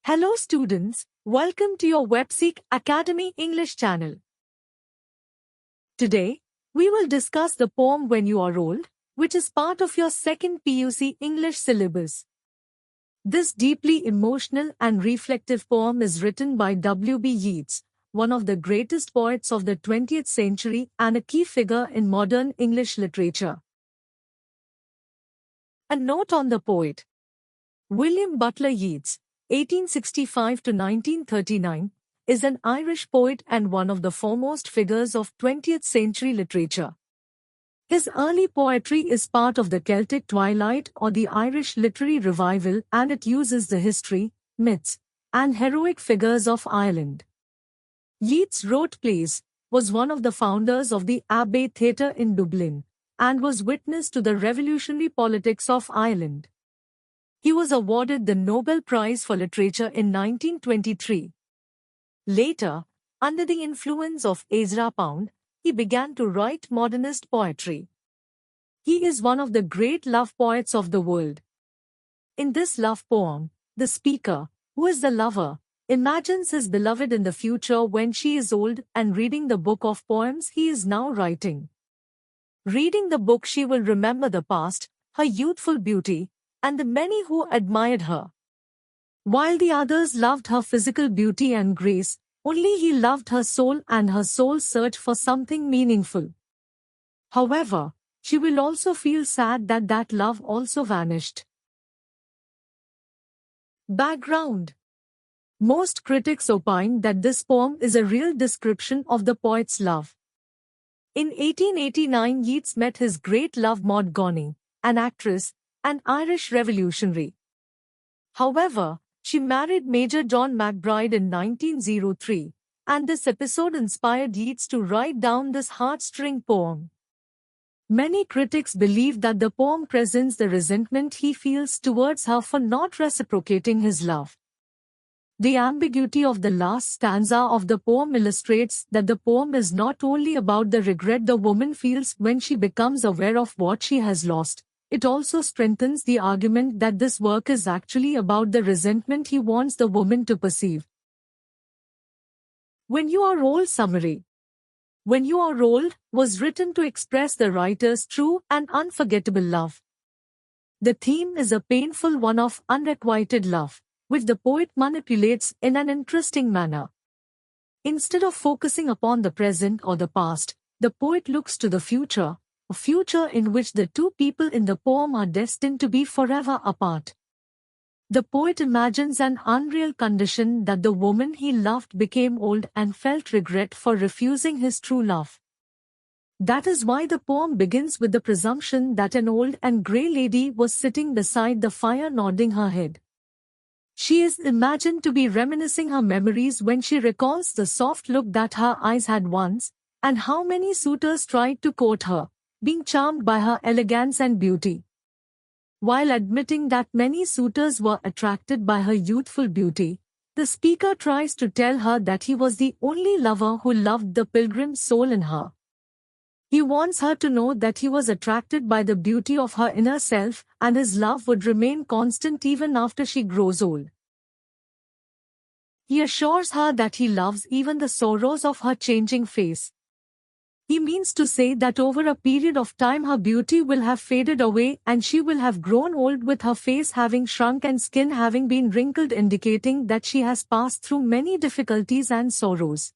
Hello students, welcome to your WebSeek Academy English channel. Today, we will discuss the poem When You Are Old, which is part of your second PUC English syllabus. This deeply emotional and reflective poem is written by W.B. Yeats, one of the greatest poets of the 20th century and a key figure in modern English literature. A note on the poet. William Butler Yeats, 1865 to 1939, is an Irish poet and one of the foremost figures of 20th century literature. His early poetry is part of the Celtic Twilight or the Irish literary revival, and it uses the history, myths, and heroic figures of Ireland. Yeats wrote plays, was one of the founders of the Abbey Theatre in Dublin, and was witness to the revolutionary politics of Ireland. He was awarded the Nobel Prize for Literature in 1923. Later, under the influence of Ezra Pound, he began to write modernist poetry. He is one of the great love poets of the world. In this love poem, the speaker, who is the lover, imagines his beloved in the future when she is old and reading the book of poems he is now writing. Reading the book, she will remember the past, her youthful beauty, and the many who admired her. While the others loved her physical beauty and grace, only he loved her soul and her soul's search for something meaningful. However, she will also feel sad that that love also vanished. Background. Most critics opine that this poem is a real description of the poet's love. In 1889, Yeats met his great love Maud Goney, an actress, an Irish revolutionary. However, she married Major John McBride in 1903, and this episode inspired Yeats to write down this heartstring poem. Many critics believe that the poem presents the resentment he feels towards her for not reciprocating his love. The ambiguity of the last stanza of the poem illustrates that the poem is not only about the regret the woman feels when she becomes aware of what she has lost. It also strengthens the argument that this work is actually about the resentment he wants the woman to perceive. When You Are Old summary. When You Are Old was written to express the writer's true and unforgettable love. The theme is a painful one of unrequited love, which the poet manipulates in an interesting manner. Instead of focusing upon the present or the past, the poet looks to the future, a future in which the two people in the poem are destined to be forever apart. The poet imagines an unreal condition that the woman he loved became old and felt regret for refusing his true love. That is why the poem begins with the presumption that an old and grey lady was sitting beside the fire nodding her head. She is imagined to be reminiscing her memories when she recalls the soft look that her eyes had once, and how many suitors tried to court her, being charmed by her elegance and beauty. While admitting that many suitors were attracted by her youthful beauty, the speaker tries to tell her that he was the only lover who loved the pilgrim's soul in her. He wants her to know that he was attracted by the beauty of her inner self, and his love would remain constant even after she grows old. He assures her that he loves even the sorrows of her changing face. He means to say that over a period of time her beauty will have faded away and she will have grown old, with her face having shrunk and skin having been wrinkled, indicating that she has passed through many difficulties and sorrows.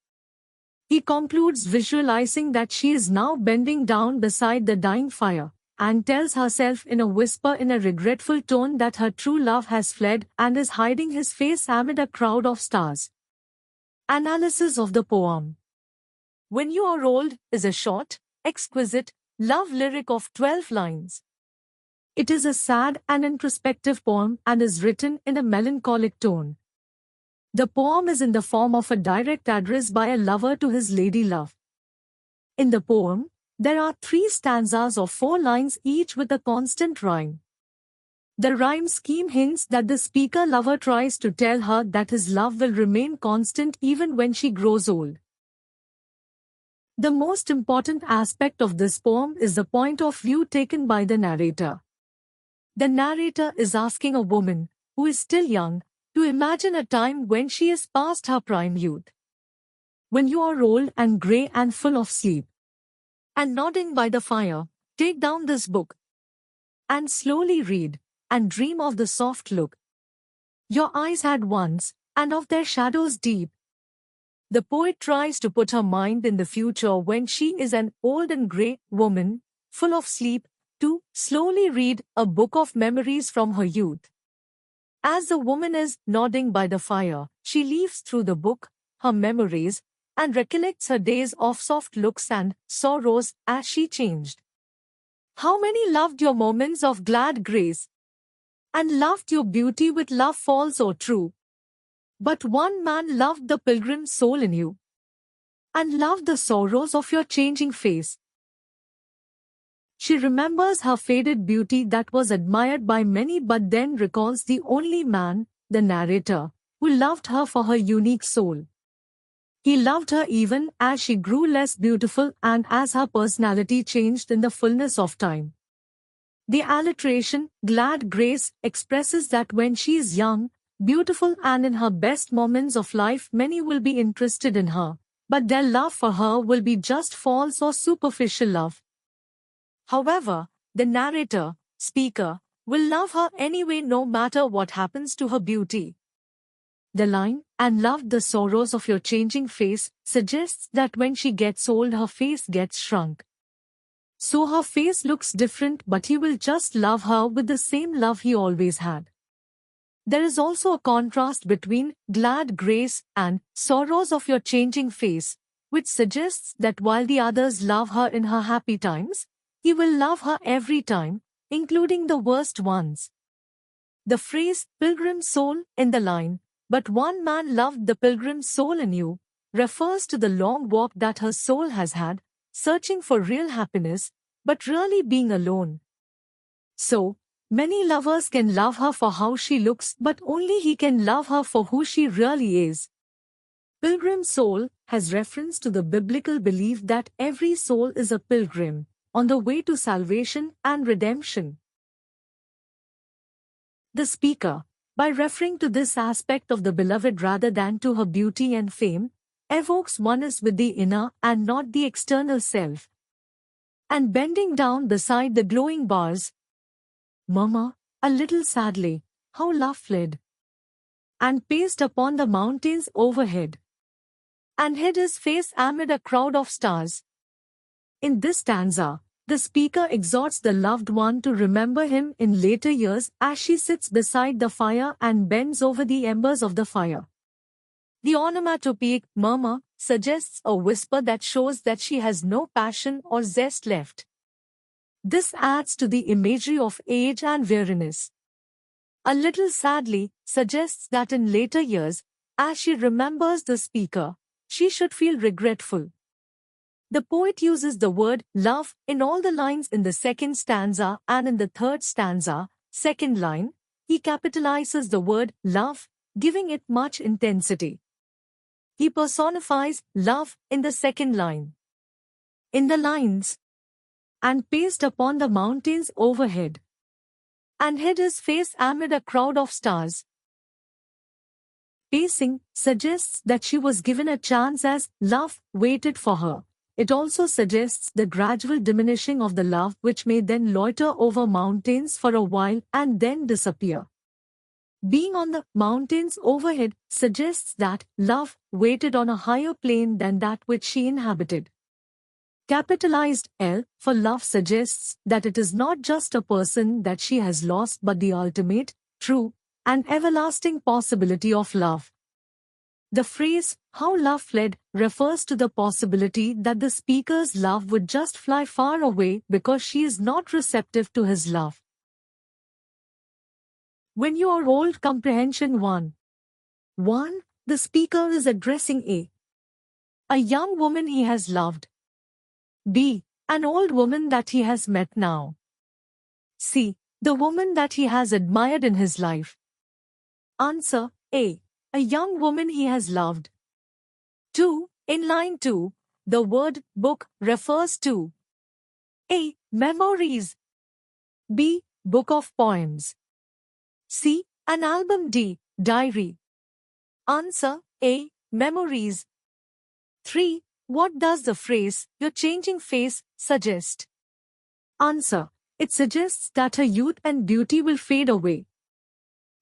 He concludes visualizing that she is now bending down beside the dying fire, and tells herself in a whisper in a regretful tone that her true love has fled and is hiding his face amid a crowd of stars. Analysis of the poem. When You Are Old is a short, exquisite, love lyric of 12 lines. It is a sad and introspective poem and is written in a melancholic tone. The poem is in the form of a direct address by a lover to his lady love. In the poem, there are 3 stanzas of 4 lines each with a constant rhyme. The rhyme scheme hints that the speaker-lover tries to tell her that his love will remain constant even when she grows old. The most important aspect of this poem is the point of view taken by the narrator. The narrator is asking a woman, who is still young, to imagine a time when she is past her prime youth. When you are old and grey and full of sleep, and nodding by the fire, take down this book, and slowly read, and dream of the soft look your eyes had once, and of their shadows deep. The poet tries to put her mind in the future when she is an old and grey woman, full of sleep, to slowly read a book of memories from her youth. As the woman is nodding by the fire, she leaves through the book her memories and recollects her days of soft looks and sorrows as she changed. How many loved your moments of glad grace, and loved your beauty with love false or true? But one man loved the pilgrim soul in you, and loved the sorrows of your changing face. She remembers her faded beauty that was admired by many, but then recalls the only man, the narrator, who loved her for her unique soul. He loved her even as she grew less beautiful and as her personality changed in the fullness of time. The alliteration, glad grace, expresses that when she is young, beautiful and in her best moments of life, many will be interested in her, but their love for her will be just false or superficial love. However, the narrator, speaker, will love her anyway no matter what happens to her beauty. The line, and loved the sorrows of your changing face, suggests that when she gets old her face gets shrunk. So her face looks different, but he will just love her with the same love he always had. There is also a contrast between glad grace and sorrows of your changing face, which suggests that while the others love her in her happy times, he will love her every time, including the worst ones. The phrase, pilgrim soul, in the line, but one man loved the pilgrim soul in you, refers to the long walk that her soul has had, searching for real happiness, but really being alone. So, many lovers can love her for how she looks, but only he can love her for who she really is. Pilgrim soul has reference to the biblical belief that every soul is a pilgrim, on the way to salvation and redemption. The speaker, by referring to this aspect of the beloved rather than to her beauty and fame, evokes oneness with the inner and not the external self. And bending down beside the glowing bars, murmur, a little sadly, how love fled, and paced upon the mountains overhead, and hid his face amid a crowd of stars. In this stanza, the speaker exhorts the loved one to remember him in later years as she sits beside the fire and bends over the embers of the fire. The onomatopoeic murmur suggests a whisper that shows that she has no passion or zest left. This adds to the imagery of age and weariness. A little sadly suggests that in later years, as she remembers the speaker, she should feel regretful. The poet uses the word love in all the lines in the second stanza, and in the third stanza, second line, he capitalizes the word love, giving it much intensity. He personifies love in the second line. In the lines, and paced upon the mountains overhead, and hid his face amid a crowd of stars. Pacing suggests that she was given a chance as love waited for her. It also suggests the gradual diminishing of the love which may then loiter over mountains for a while and then disappear. Being on the mountains overhead suggests that love waited on a higher plane than that which she inhabited. Capitalized L for love suggests that it is not just a person that she has lost but the ultimate, true, and everlasting possibility of love. The phrase, how love fled, refers to the possibility that the speaker's love would just fly far away because she is not receptive to his love. When you are old, comprehension 1. 1. The speaker is addressing a young woman he has loved. B. An old woman that he has met now. C. The woman that he has admired in his life. Answer A. A young woman he has loved. 2. In line 2, the word book refers to A. Memories. B. Book of poems. C. An album D. Diary. Answer A. Memories. 3. What does the phrase, "your changing face," suggest? Answer. It suggests that her youth and beauty will fade away.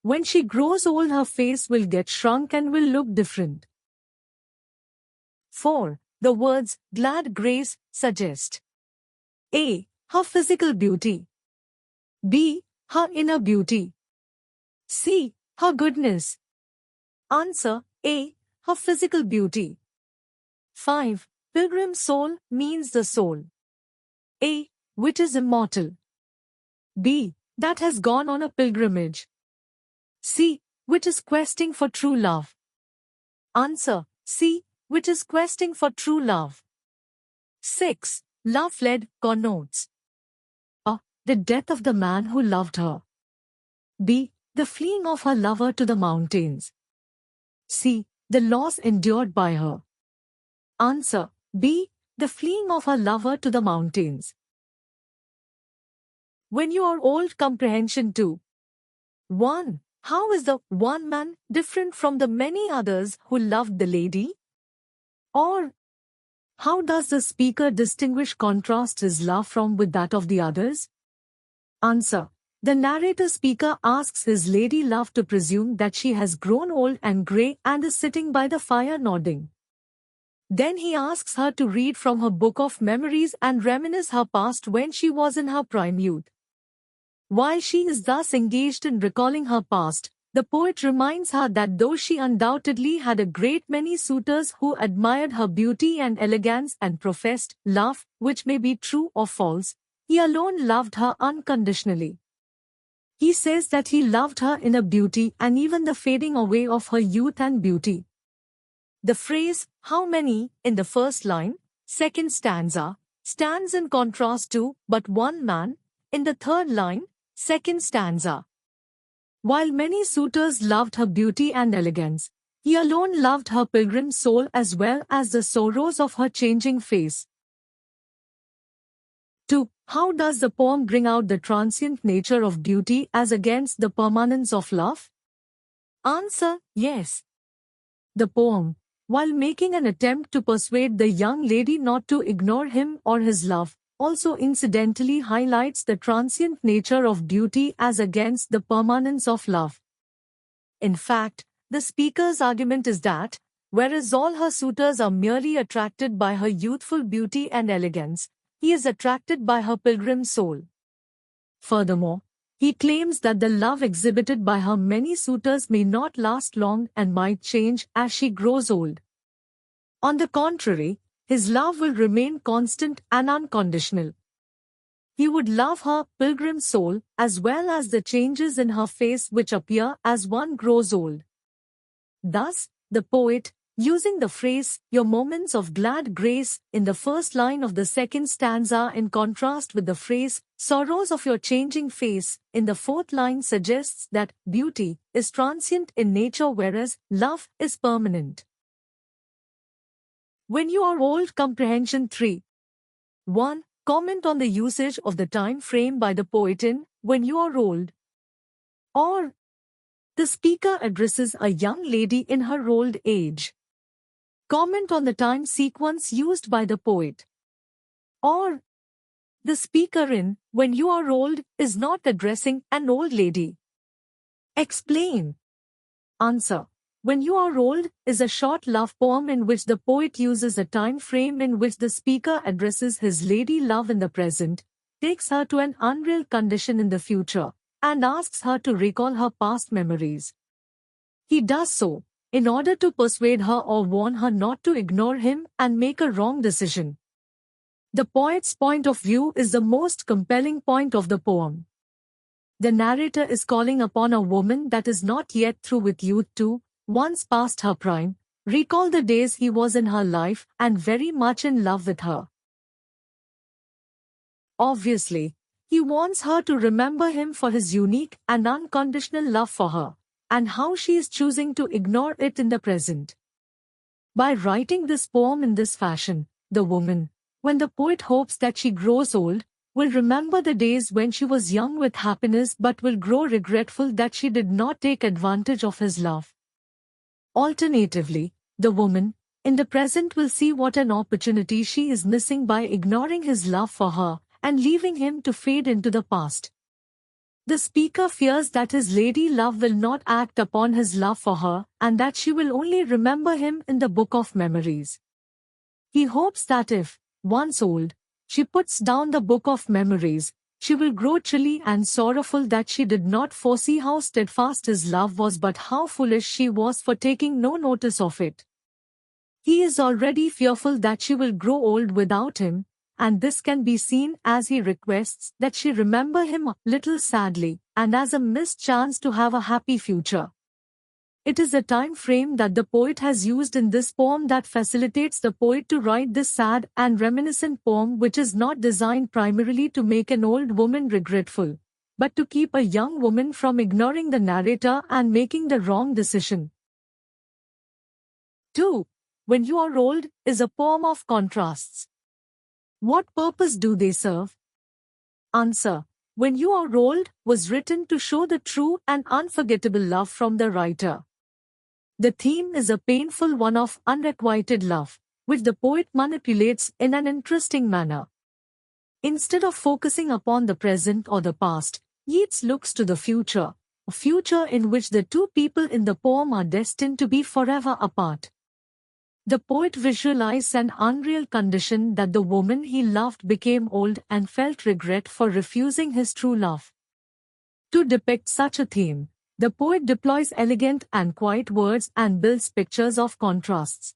When she grows old, her face will get shrunk and will look different. 4. The words glad grace suggest: A. Her physical beauty. B. Her inner beauty. C. Her goodness. Answer A. Her physical beauty. 5. Pilgrim soul means the soul. A. Which is immortal. B. That has gone on a pilgrimage. C. Which is questing for true love. Answer C. Which is questing for true love. 6. Love fled connotes: A. The death of the man who loved her. B. The fleeing of her lover to the mountains. C. The loss endured by her. Answer B. The fleeing of her lover to the mountains. When you are old, comprehension 2. 1. How is the one man different from the many others who loved the lady? Or, how does the speaker distinguish, contrast his love from with that of the others? Answer. The narrator speaker asks his lady love to presume that she has grown old and grey and is sitting by the fire nodding. Then he asks her to read from her book of memories and reminisce her past when she was in her prime youth. While she is thus engaged in recalling her past, the poet reminds her that though she undoubtedly had a great many suitors who admired her beauty and elegance and professed love, which may be true or false, he alone loved her unconditionally. He says that he loved her inner beauty and even the fading away of her youth and beauty. The phrase, how many, in the first line, second stanza, stands in contrast to, but one man, in the third line, second stanza. While many suitors loved her beauty and elegance, he alone loved her pilgrim soul as well as the sorrows of her changing face. 2. How does the poem bring out the transient nature of beauty as against the permanence of love? Answer, yes. The poem, while making an attempt to persuade the young lady not to ignore him or his love, also incidentally highlights the transient nature of beauty as against the permanence of love. In fact, the speaker's argument is that, whereas all her suitors are merely attracted by her youthful beauty and elegance, he is attracted by her pilgrim soul. Furthermore, he claims that the love exhibited by her many suitors may not last long and might change as she grows old. On the contrary, his love will remain constant and unconditional. He would love her pilgrim soul as well as the changes in her face which appear as one grows old. Thus, the poet, using the phrase, your moments of glad grace, in the first line of the second stanza in contrast with the phrase, sorrows of your changing face, in the fourth line suggests that beauty is transient in nature whereas love is permanent. When you are old, comprehension 3. 1. Comment on the usage of the time frame by the poet in When You Are Old. Or, the speaker addresses a young lady in her old age. Comment on the time sequence used by the poet. Or, the speaker in When You Are Old is not addressing an old lady. Explain. Answer. When You Are Old is a short love poem in which the poet uses a time frame in which the speaker addresses his lady love in the present, takes her to an unreal condition in the future, and asks her to recall her past memories. He does so in order to persuade her or warn her not to ignore him and make a wrong decision. The poet's point of view is the most compelling point of the poem. The narrator is calling upon a woman that is not yet through with youth to, once past her prime, recall the days he was in her life and very much in love with her. Obviously, he wants her to remember him for his unique and unconditional love for her, and how she is choosing to ignore it in the present. By writing this poem in this fashion, the woman, when the poet hopes that she grows old, will remember the days when she was young with happiness but will grow regretful that she did not take advantage of his love. Alternatively, the woman, in the present will see what an opportunity she is missing by ignoring his love for her and leaving him to fade into the past. The speaker fears that his lady love will not act upon his love for her and that she will only remember him in the book of memories. He hopes that if, once old, she puts down the book of memories, she will grow chilly and sorrowful that she did not foresee how steadfast his love was but how foolish she was for taking no notice of it. He is already fearful that she will grow old without him, and this can be seen as he requests that she remember him a little sadly and as a missed chance to have a happy future. It is a time frame that the poet has used in this poem that facilitates the poet to write this sad and reminiscent poem, which is not designed primarily to make an old woman regretful, but to keep a young woman from ignoring the narrator and making the wrong decision. 2. When You Are Old is a poem of contrasts. What purpose do they serve? Answer. When You Are Old was written to show the true and unforgettable love from the writer. The theme is a painful one of unrequited love, which the poet manipulates in an interesting manner. Instead of focusing upon the present or the past, Yeats looks to the future, a future in which the two people in the poem are destined to be forever apart. The poet visualizes an unreal condition that the woman he loved became old and felt regret for refusing his true love. To depict such a theme, the poet deploys elegant and quiet words and builds pictures of contrasts.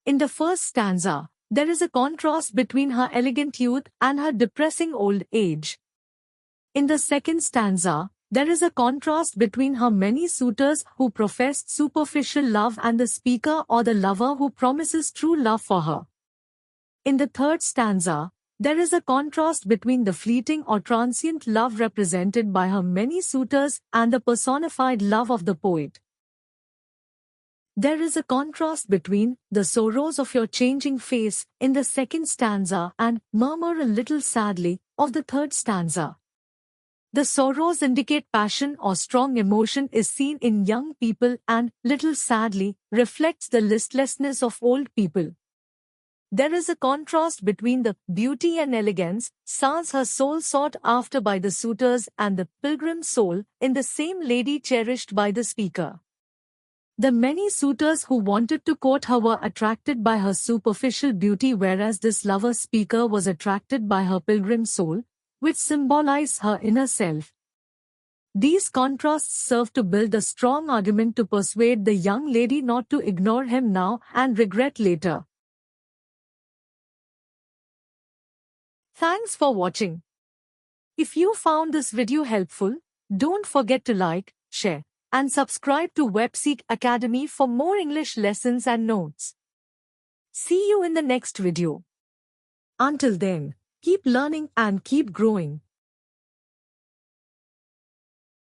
In the first stanza, there is a contrast between her elegant youth and her depressing old age. In the second stanza, there is a contrast between her many suitors who professed superficial love and the speaker or the lover who promises true love for her. In the third stanza, there is a contrast between the fleeting or transient love represented by her many suitors and the personified love of the poet. There is a contrast between the sorrows of your changing face in the second stanza and murmur a little sadly of the third stanza. The sorrows indicate passion or strong emotion is seen in young people and little sadly reflects the listlessness of old people. There is a contrast between the beauty and elegance, sans her soul sought after by the suitors and the pilgrim soul in the same lady cherished by the speaker. The many suitors who wanted to court her were attracted by her superficial beauty, whereas this lover speaker was attracted by her pilgrim soul, which symbolized her inner self. These contrasts serve to build a strong argument to persuade the young lady not to ignore him now and regret later. Thanks for watching. If you found this video helpful, don't forget to like, share, and subscribe to WebSeek Academy for more English lessons and notes. See you in the next video. Until then, keep learning and keep growing.